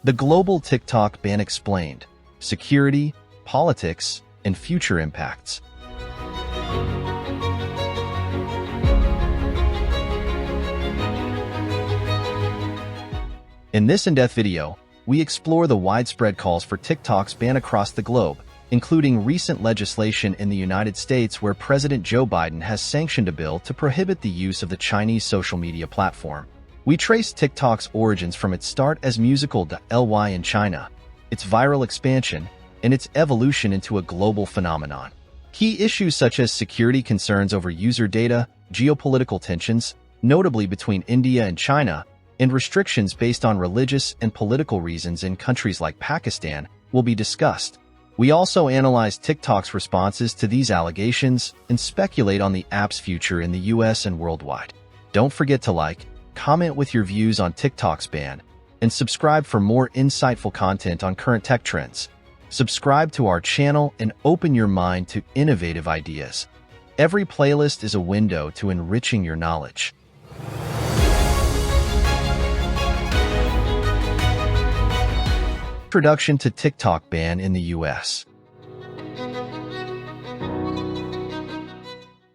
The global TikTok ban explained, security, politics, and future impacts. In this in-depth video, we explore the widespread calls for TikTok's ban across the globe, including recent legislation in the United States where President Joe Biden has sanctioned a bill to prohibit the use of the Chinese social media platform. We trace TikTok's origins from its start as musical.ly in China, its viral expansion, and its evolution into a global phenomenon. Key issues such as security concerns over user data, geopolitical tensions, notably between India and China, and restrictions based on religious and political reasons in countries like Pakistan will be discussed. We also analyze TikTok's responses to these allegations and speculate on the app's future in the US and worldwide. Don't forget to like, comment with your views on TikTok's ban, and subscribe for more insightful content on current tech trends. Subscribe to our channel and open your mind to innovative ideas. Every playlist is a window to enriching your knowledge. Introduction to TikTok ban in the US.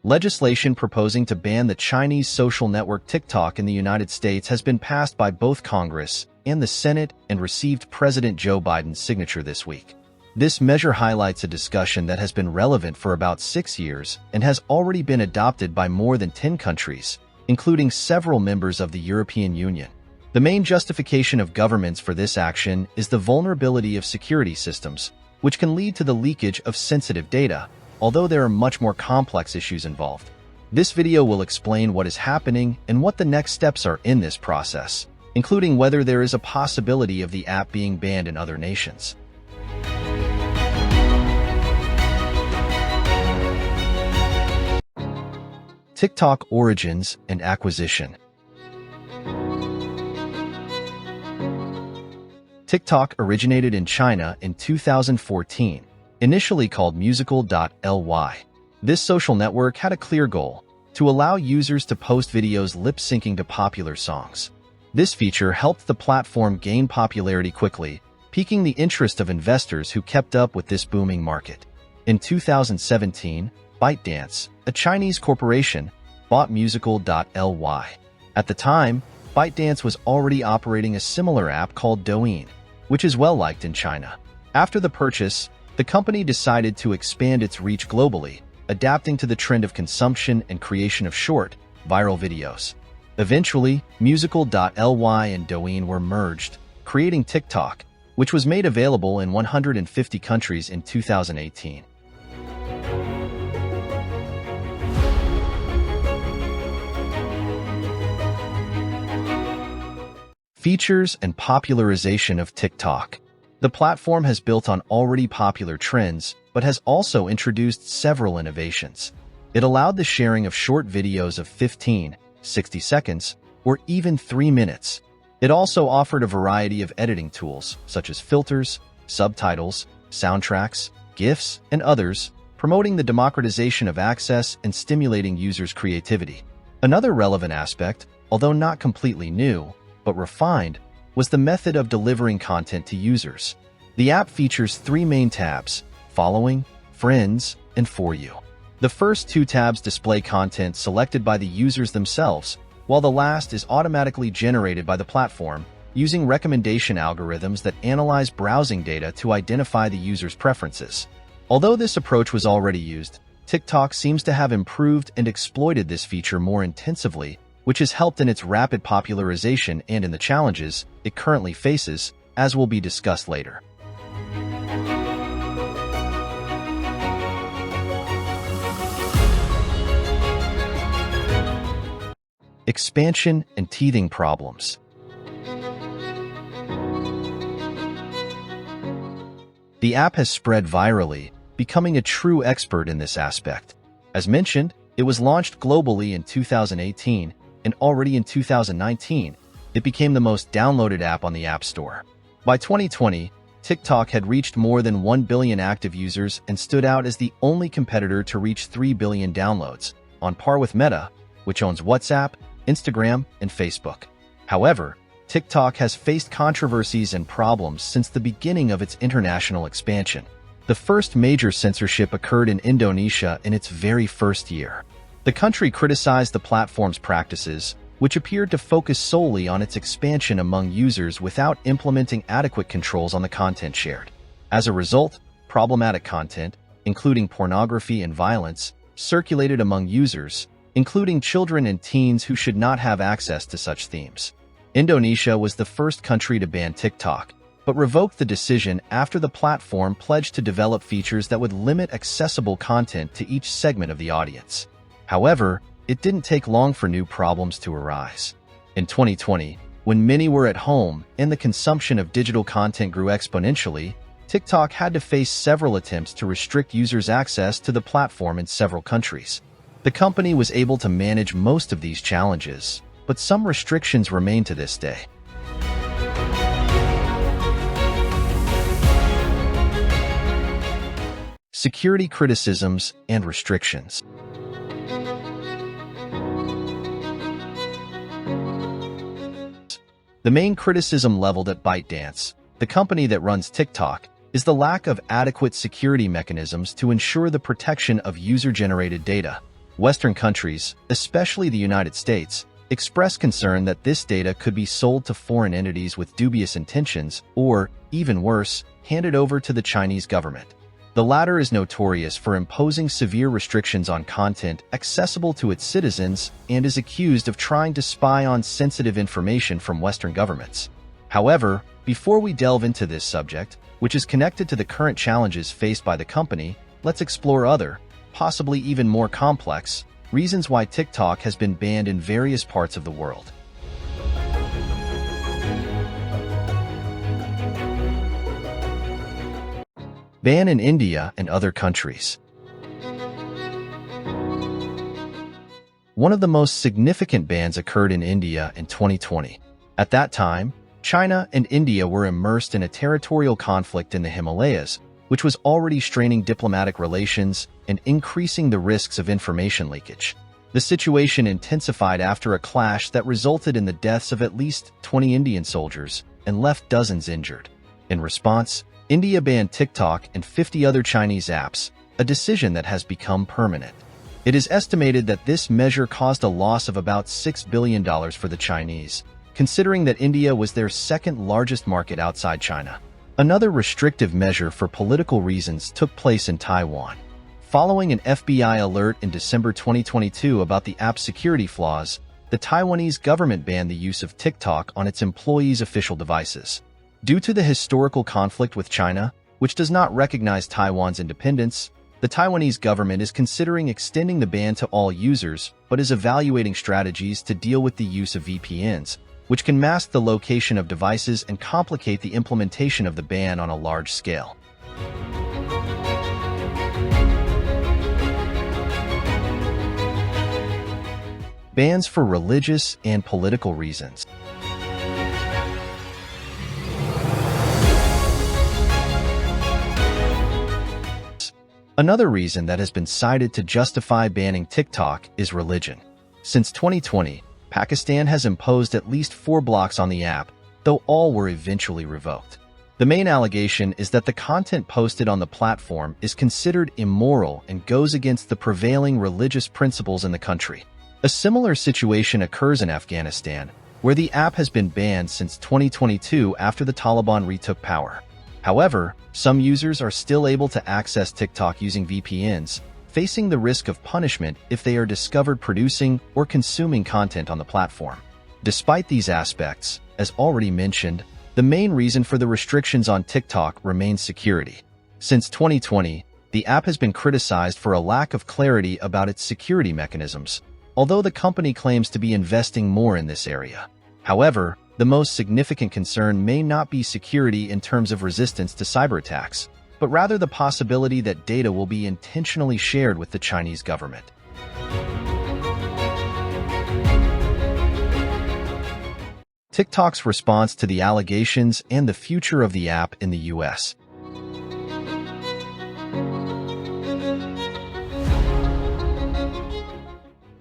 Legislation proposing to ban the Chinese social network TikTok in the United States has been passed by both Congress and the Senate and received President Joe Biden's signature this week. This measure highlights a discussion that has been relevant for about 6 years and has already been adopted by more than 10 countries, including several members of the European Union. The main justification of governments for this action is the vulnerability of security systems, which can lead to the leakage of sensitive data, although there are much more complex issues involved. This video will explain what is happening and what the next steps are in this process, including whether there is a possibility of the app being banned in other nations. TikTok origins and acquisition. TikTok originated in China in 2014, initially called musical.ly. This social network had a clear goal: to allow users to post videos lip-syncing to popular songs. This feature helped the platform gain popularity quickly, piquing the interest of investors who kept up with this booming market. In 2017, ByteDance, a Chinese corporation, bought musical.ly. At the time, ByteDance was already operating a similar app called Douyin, which is well-liked in China. After the purchase, the company decided to expand its reach globally, adapting to the trend of consumption and creation of short, viral videos. Eventually, musical.ly and Douyin were merged, creating TikTok, which was made available in 150 countries in 2018. Features and popularization of TikTok. The platform has built on already popular trends, but has also introduced several innovations. It allowed the sharing of short videos of 15, 60 seconds, or even 3 minutes. It also offered a variety of editing tools, such as filters, subtitles, soundtracks, GIFs, and others, promoting the democratization of access and stimulating users' creativity. Another relevant aspect, although not completely new, but refined, was the method of delivering content to users. The app features 3 main tabs: Following, Friends, and For You. The first 2 tabs display content selected by the users themselves, while the last is automatically generated by the platform, using recommendation algorithms that analyze browsing data to identify the user's preferences. Although this approach was already used, TikTok seems to have improved and exploited this feature more intensively, which has helped in its rapid popularization and in the challenges it currently faces, as will be discussed later. Expansion and teething problems. The app has spread virally, becoming a true expert in this aspect. As mentioned, it was launched globally in 2018, and already in 2019, it became the most downloaded app on the App Store. By 2020, TikTok had reached more than 1 billion active users and stood out as the only competitor to reach 3 billion downloads, on par with Meta, which owns WhatsApp, Instagram, and Facebook. However, TikTok has faced controversies and problems since the beginning of its international expansion. The first major censorship occurred in Indonesia in its very first year. The country criticized the platform's practices, which appeared to focus solely on its expansion among users without implementing adequate controls on the content shared. As a result, problematic content, including pornography and violence, circulated among users, including children and teens who should not have access to such themes. Indonesia was the first country to ban TikTok, but revoked the decision after the platform pledged to develop features that would limit accessible content to each segment of the audience. However, it didn't take long for new problems to arise. In 2020, when many were at home and the consumption of digital content grew exponentially, TikTok had to face several attempts to restrict users' access to the platform in several countries. The company was able to manage most of these challenges, but some restrictions remain to this day. Security criticisms and restrictions. The main criticism leveled at ByteDance, the company that runs TikTok, is the lack of adequate security mechanisms to ensure the protection of user-generated data. Western countries, especially the United States, express concern that this data could be sold to foreign entities with dubious intentions or, even worse, handed over to the Chinese government. The latter is notorious for imposing severe restrictions on content accessible to its citizens and is accused of trying to spy on sensitive information from Western governments. However, before we delve into this subject, which is connected to the current challenges faced by the company, let's explore other, possibly even more complex, reasons why TikTok has been banned in various parts of the world. Ban in India and other countries. One of the most significant bans occurred in India in 2020. At that time, China and India were immersed in a territorial conflict in the Himalayas, which was already straining diplomatic relations and increasing the risks of information leakage. The situation intensified after a clash that resulted in the deaths of at least 20 Indian soldiers and left dozens injured. In response, India banned TikTok and 50 other Chinese apps, a decision that has become permanent. It is estimated that this measure caused a loss of about $6 billion for the Chinese, considering that India was their second largest market outside China. Another restrictive measure for political reasons took place in Taiwan. Following an FBI alert in December 2022 about the app's security flaws, the Taiwanese government banned the use of TikTok on its employees' official devices. Due to the historical conflict with China, which does not recognize Taiwan's independence, the Taiwanese government is considering extending the ban to all users, but is evaluating strategies to deal with the use of VPNs, which can mask the location of devices and complicate the implementation of the ban on a large scale. Bans for religious and political reasons. Another reason that has been cited to justify banning TikTok is religion. Since 2020, Pakistan has imposed at least 4 blocks on the app, though all were eventually revoked. The main allegation is that the content posted on the platform is considered immoral and goes against the prevailing religious principles in the country. A similar situation occurs in Afghanistan, where the app has been banned since 2022 after the Taliban retook power. However, some users are still able to access TikTok using VPNs, facing the risk of punishment if they are discovered producing or consuming content on the platform. Despite these aspects, as already mentioned, the main reason for the restrictions on TikTok remains security. Since 2020, the app has been criticized for a lack of clarity about its security mechanisms, although the company claims to be investing more in this area. However, the most significant concern may not be security in terms of resistance to cyber attacks, but rather the possibility that data will be intentionally shared with the Chinese government. TikTok's response to the allegations and the future of the app in the US.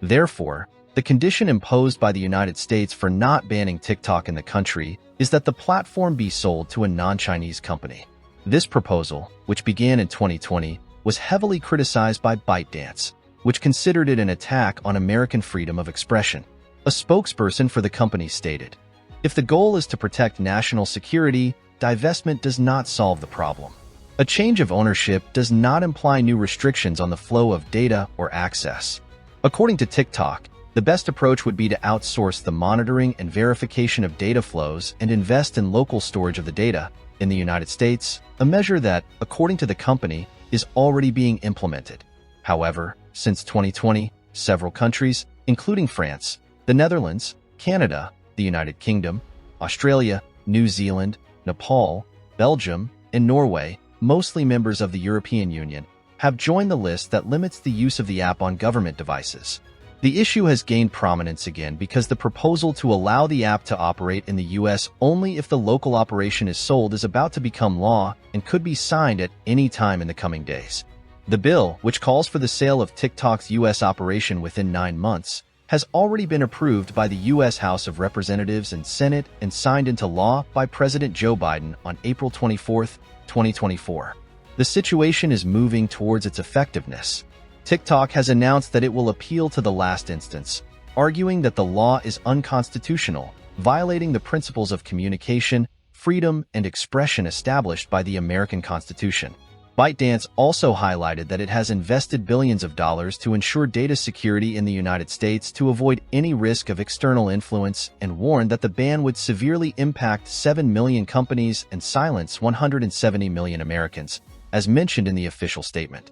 Therefore, the The condition imposed by the United States for not banning TikTok in the country is that the platform be sold to a non-Chinese company. This proposal, which began in 2020, was heavily criticized by ByteDance, which considered it an attack on American freedom of expression. A spokesperson for the company stated, "If the goal is to protect national security, divestment does not solve the problem. A change of ownership does not imply new restrictions on the flow of data or access." According to TikTok, the best approach would be to outsource the monitoring and verification of data flows and invest in local storage of the data in the United States, a measure that, according to the company, is already being implemented. However, since 2020, several countries, including France, the Netherlands, Canada, the United Kingdom, Australia, New Zealand, Nepal, Belgium, and Norway, mostly members of the European Union, have joined the list that limits the use of the app on government devices. The issue has gained prominence again because the proposal to allow the app to operate in the US only if the local operation is sold is about to become law and could be signed at any time in the coming days. The bill, which calls for the sale of TikTok's US operation within 9 months, has already been approved by the U.S. House of Representatives and Senate and signed into law by President Joe Biden on April 24, 2024. The situation is moving towards its effectiveness. TikTok has announced that it will appeal to the last instance, arguing that the law is unconstitutional, violating the principles of communication, freedom, and expression established by the American Constitution. ByteDance also highlighted that it has invested billions of dollars to ensure data security in the United States to avoid any risk of external influence and warned that the ban would severely impact 7 million companies and silence 170 million Americans, as mentioned in the official statement.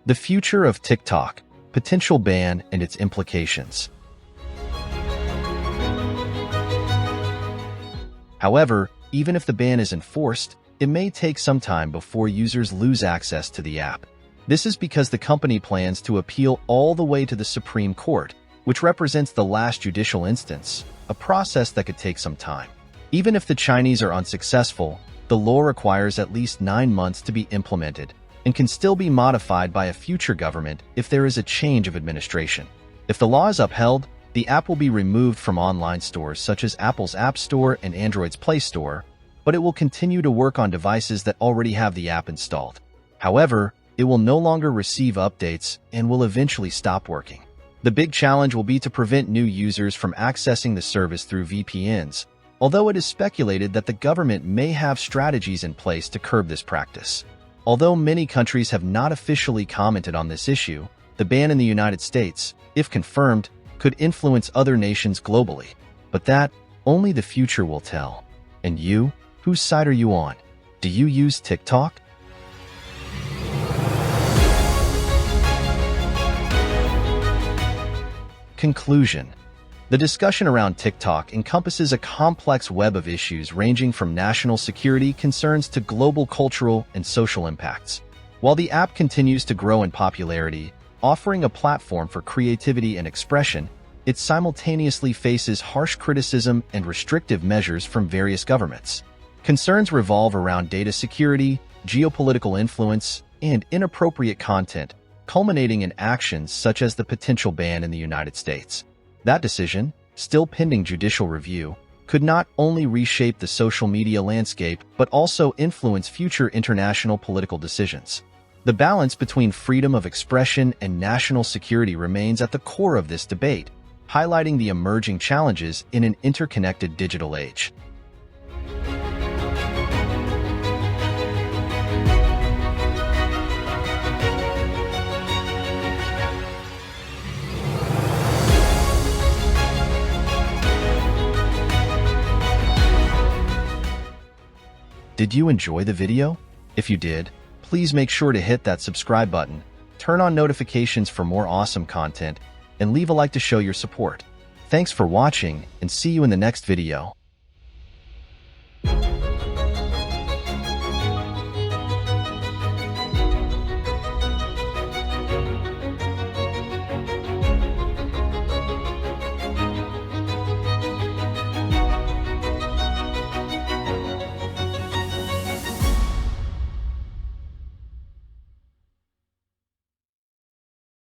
The future of TikTok, potential ban and its implications. However, even if the ban is enforced, it may take some time before users lose access to the app. This is because the company plans to appeal all the way to the Supreme Court, which represents the last judicial instance, a process that could take some time. Even if the Chinese are unsuccessful, the law requires at least 9 months to be implemented and can still be modified by a future government if there is a change of administration. If the law is upheld, the app will be removed from online stores such as Apple's App Store and Android's Play Store, but it will continue to work on devices that already have the app installed. However, it will no longer receive updates and will eventually stop working. The big challenge will be to prevent new users from accessing the service through VPNs, although it is speculated that the government may have strategies in place to curb this practice. Although many countries have not officially commented on this issue, the ban in the United States, if confirmed, could influence other nations globally. But that, only the future will tell. And you, whose side are you on? Do you use TikTok? Conclusion. The discussion around TikTok encompasses a complex web of issues ranging from national security concerns to global cultural and social impacts. While the app continues to grow in popularity, offering a platform for creativity and expression, it simultaneously faces harsh criticism and restrictive measures from various governments. Concerns revolve around data security, geopolitical influence, and inappropriate content, culminating in actions such as the potential ban in the United States. That decision, still pending judicial review, could not only reshape the social media landscape but also influence future international political decisions. The balance between freedom of expression and national security remains at the core of this debate, highlighting the emerging challenges in an interconnected digital age. Did you enjoy the video? If you did, please make sure to hit that subscribe button, turn on notifications for more awesome content, and leave a like to show your support. Thanks for watching, and see you in the next video.